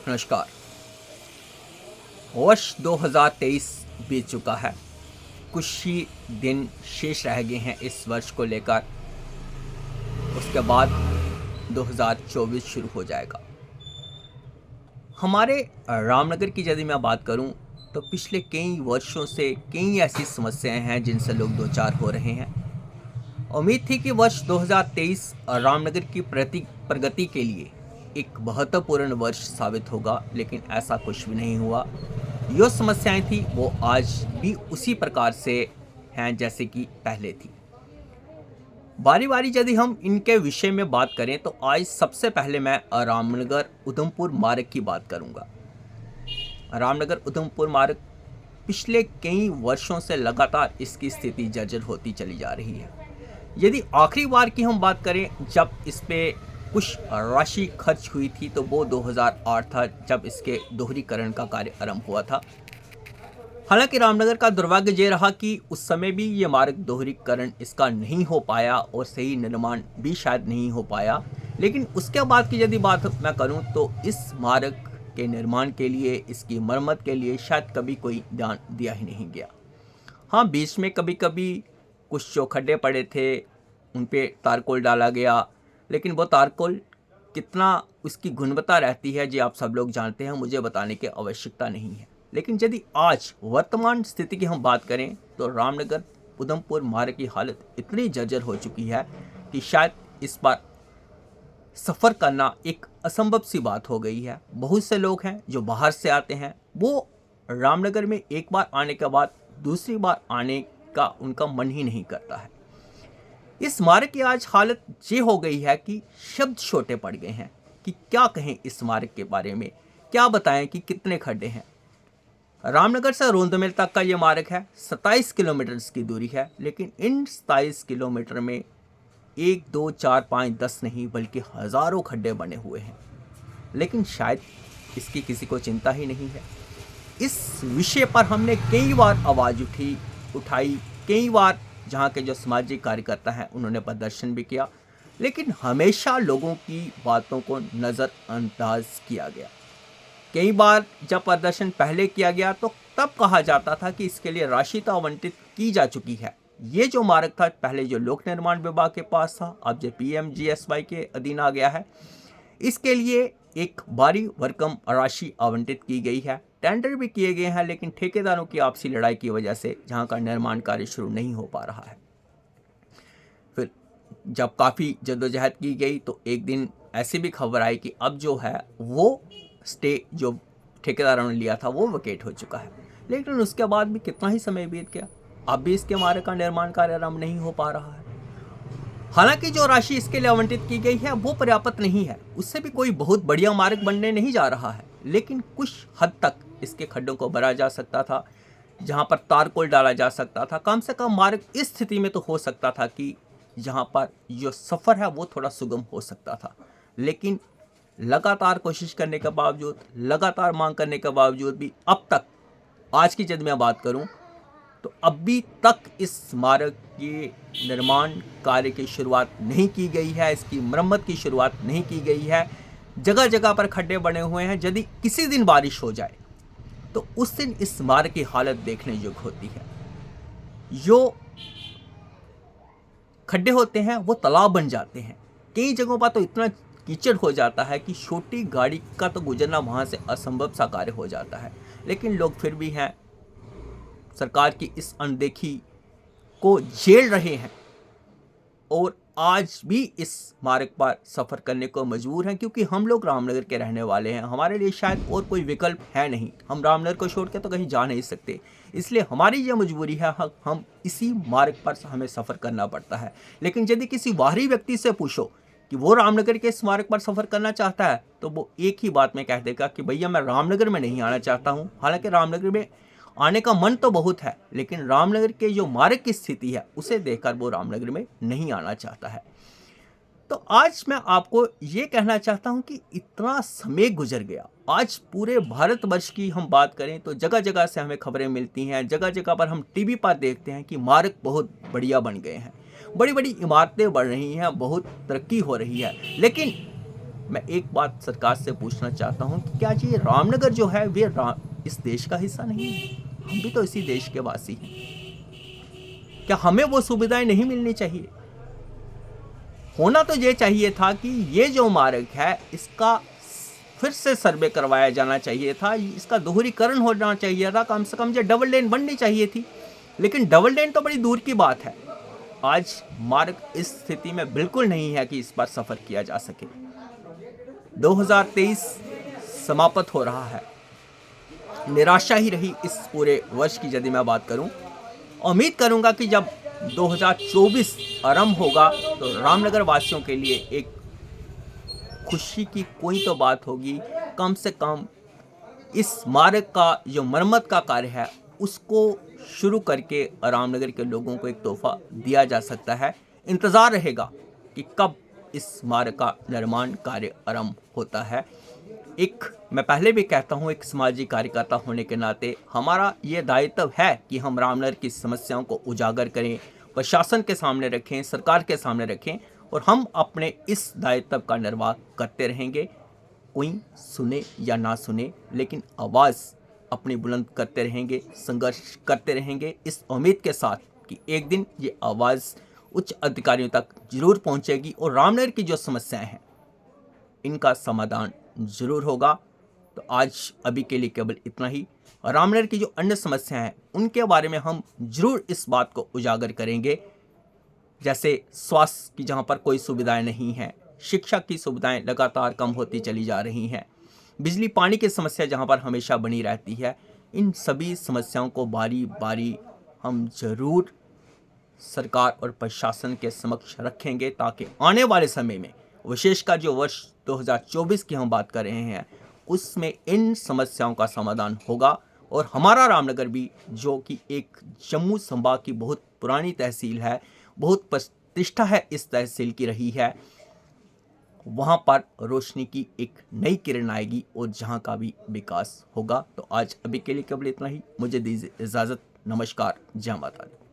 नमस्कार। वर्ष 2023 बीत चुका है। कुछ ही दिन शेष रह गए हैं इस वर्ष को लेकर। उसके बाद 2024 शुरू हो जाएगा। हमारे रामनगर की यदि मैं बात करूं तो पिछले कई वर्षों से कई ऐसी समस्याएं हैं जिनसे लोग दो चार हो रहे हैं। उम्मीद थी कि वर्ष 2023 रामनगर की प्रगति के लिए एक महत्वपूर्ण वर्ष साबित होगा, लेकिन ऐसा कुछ भी नहीं हुआ। जो समस्याएं थी वो आज भी उसी प्रकार से हैं जैसे कि पहले थी। बारी बारी यदि हम इनके विषय में बात करें तो आज सबसे पहले मैं रामनगर उधमपुर मार्ग की बात करूंगा। रामनगर उधमपुर मार्ग पिछले कई वर्षों से लगातार इसकी स्थिति जर्जर होती चली जा रही है। यदि आखिरी बार की हम बात करें जब इस पे कुछ राशि खर्च हुई थी तो वो 2008 था, जब इसके दोहरीकरण का कार्य आरंभ हुआ था। हालांकि रामनगर का दुर्भाग्य ये रहा कि उस समय भी ये मार्ग दोहरीकरण इसका नहीं हो पाया और सही निर्माण भी शायद नहीं हो पाया। लेकिन उसके बाद की यदि बात मैं करूं तो इस मार्ग के निर्माण के लिए, इसकी मरम्मत के लिए शायद कभी कोई ध्यान दिया ही नहीं गया। हाँ, बीच में कभी कभी कुछ जो खड्डे पड़े थे उन पे तारकोल डाला गया, लेकिन वो तारकोल कितना उसकी गुणवत्ता रहती है जी आप सब लोग जानते हैं, मुझे बताने की आवश्यकता नहीं है। लेकिन यदि आज वर्तमान स्थिति की हम बात करें तो रामनगर उधमपुर मार्ग की हालत इतनी जर्जर हो चुकी है कि शायद इस बार सफ़र करना एक असंभव सी बात हो गई है। बहुत से लोग हैं जो बाहर से आते हैं, वो रामनगर में एक बार आने के बाद दूसरी बार आने का उनका मन ही नहीं करता है। इस मार्ग की आज हालत ये हो गई है कि शब्द छोटे पड़ गए हैं कि क्या कहें इस मार्ग के बारे में, क्या बताएं कि कितने खड्डे हैं। रामनगर से रोंदमेल तक का ये मार्ग है, 27 किलोमीटर की दूरी है, लेकिन इन 27 किलोमीटर में 1, 2, 4, 5, 10 नहीं बल्कि हज़ारों खड्डे बने हुए हैं। लेकिन शायद इसकी किसी को चिंता ही नहीं है। इस विषय पर हमने कई बार आवाज़ उठाई, कई बार जहाँ के जो सामाजिक कार्यकर्ता हैं उन्होंने प्रदर्शन भी किया, लेकिन हमेशा लोगों की बातों को नज़रअंदाज किया गया। कई बार जब प्रदर्शन पहले किया गया तो तब कहा जाता था कि इसके लिए राशि तो आवंटित की जा चुकी है। ये जो मार्ग था पहले जो लोक निर्माण विभाग के पास था, अब जो PMGSY के अधीन आ गया है, इसके लिए एक भारी भरकम राशि आवंटित की गई है। टेंडर भी किए गए हैं, लेकिन ठेकेदारों की आपसी लड़ाई की वजह से जहां का निर्माण कार्य शुरू नहीं हो पा रहा है। फिर जब काफ़ी जद्दोजहद की गई तो एक दिन ऐसी भी खबर आई कि अब जो है वो स्टे जो ठेकेदारों ने लिया था वो वकेट हो चुका है। लेकिन उसके बाद भी कितना ही समय बीत गया, अब भी इसके मार्ग का निर्माण कार्य आरंभ नहीं हो पा रहा है। हालांकि जो राशि इसके लिए आवंटित की गई है वो पर्याप्त नहीं है, उससे भी कोई बहुत बढ़िया मार्ग बनने नहीं जा रहा है, लेकिन कुछ हद तक इसके खड्डों को भरा जा सकता था, जहां पर तारकोल डाला जा सकता था। कम से कम मार्ग इस स्थिति में तो हो सकता था कि जहां पर जो सफ़र है वो थोड़ा सुगम हो सकता था। लेकिन लगातार कोशिश करने के बावजूद, लगातार मांग करने के बावजूद भी अब तक, आज की जब मैं बात करूं तो अभी तक इस मार्ग के निर्माण कार्य की शुरुआत नहीं की गई है, इसकी मरम्मत की शुरुआत नहीं की गई है। जगह जगह पर खड्डे बने हुए हैं। यदि किसी दिन बारिश हो जाए तो उस दिन इस मार्ग की हालत देखने योग्य होती है। जो खड्डे होते हैं वो तालाब बन जाते हैं। कई जगहों पर तो इतना कीचड़ हो जाता है कि छोटी गाड़ी का तो गुजरना वहाँ से असंभव सा कार्य हो जाता है। लेकिन लोग फिर भी हैं, सरकार की इस अनदेखी को झेल रहे हैं और आज भी इस मार्ग पर सफ़र करने को मजबूर हैं, क्योंकि हम लोग रामनगर के रहने वाले हैं। हमारे लिए शायद और कोई विकल्प है नहीं, हम रामनगर को छोड़ के तो कहीं जा नहीं सकते। इसलिए हमारी ये मजबूरी है, हम इसी मार्ग पर हमें सफ़र करना पड़ता है। लेकिन यदि किसी बाहरी व्यक्ति से पूछो कि वो रामनगर के इस मार्ग पर सफ़र करना चाहता है तो वो एक ही बात में कह देगा कि भैया मैं रामनगर में नहीं आना चाहता हूँ। हालांकि रामनगर में आने का मन तो बहुत है, लेकिन रामनगर के जो मार्ग की स्थिति है उसे देखकर वो रामनगर में नहीं आना चाहता है। तो आज मैं आपको ये कहना चाहता हूँ कि इतना समय गुजर गया। आज पूरे भारतवर्ष की हम बात करें तो जगह जगह से हमें खबरें मिलती हैं, जगह जगह पर हम टीवी पर देखते हैं कि मार्ग बहुत बढ़िया बन गए हैं, बड़ी बड़ी इमारतें बन रही हैं, बहुत तरक्की हो रही है। लेकिन मैं एक बात सरकार से पूछना चाहता हूँ कि क्या जी ये रामनगर जो है वे इस देश का हिस्सा नहीं है? हम भी तो इसी देश के वासी हैं। क्या हमें वो सुविधाएं नहीं मिलनी चाहिए? होना तो ये चाहिए था कि ये जो मार्ग है इसका फिर से सर्वे करवाया जाना चाहिए था, इसका दोहरीकरण होना चाहिए था, कम से कम ये डबल लेन बननी चाहिए थी। लेकिन डबल लेन तो बड़ी दूर की बात है। आज मार्ग इस स्थिति में बिल्कुल नहीं है कि इस पर सफ़र किया जा सके। 2023 समाप्त हो रहा है। निराशा ही रही इस पूरे वर्ष की यदि मैं बात करूं। उम्मीद करूंगा कि जब 2024 आरंभ होगा तो रामनगर वासियों के लिए एक खुशी की कोई तो बात होगी। कम से कम इस मार्ग का जो मरम्मत का कार्य है उसको शुरू करके रामनगर के लोगों को एक तोहफा दिया जा सकता है। इंतज़ार रहेगा कि कब इस मार्ग का निर्माण कार्य आरंभ होता है। मैं पहले भी कहता हूँ, एक सामाजिक कार्यकर्ता होने के नाते हमारा ये दायित्व है कि हम रामनगर की समस्याओं को उजागर करें, प्रशासन के सामने रखें, सरकार के सामने रखें और हम अपने इस दायित्व का निर्वाह करते रहेंगे। कोई सुने या ना सुने, लेकिन आवाज़ अपनी बुलंद करते रहेंगे, संघर्ष करते रहेंगे, इस उम्मीद के साथ कि एक दिन ये आवाज़ उच्च अधिकारियों तक जरूर पहुंचेगी और रामनगर की जो समस्याएं हैं इनका समाधान जरूर होगा। तो आज अभी के लिए केवल इतना ही। रामनगर की जो अन्य समस्याएं हैं उनके बारे में हम जरूर इस बात को उजागर करेंगे, जैसे स्वास्थ्य की जहां पर कोई सुविधाएं नहीं हैं, शिक्षा की सुविधाएं लगातार कम होती चली जा रही हैं, बिजली पानी की समस्या जहां पर हमेशा बनी रहती है। इन सभी समस्याओं को बारी बारी हम जरूर सरकार और प्रशासन के समक्ष रखेंगे ताकि आने वाले समय में, विशेषकर जो वर्ष 2024 की हम बात कर रहे हैं, उसमें इन समस्याओं का समाधान होगा और हमारा रामनगर भी, जो कि एक जम्मू संभाग की बहुत पुरानी तहसील है, बहुत प्रतिष्ठा है इस तहसील की रही है, वहाँ पर रोशनी की एक नई किरण आएगी और जहाँ का भी विकास होगा। तो आज अभी के लिए केवल इतना ही। मुझे दीजिए इजाज़त। नमस्कार। जय माता दी।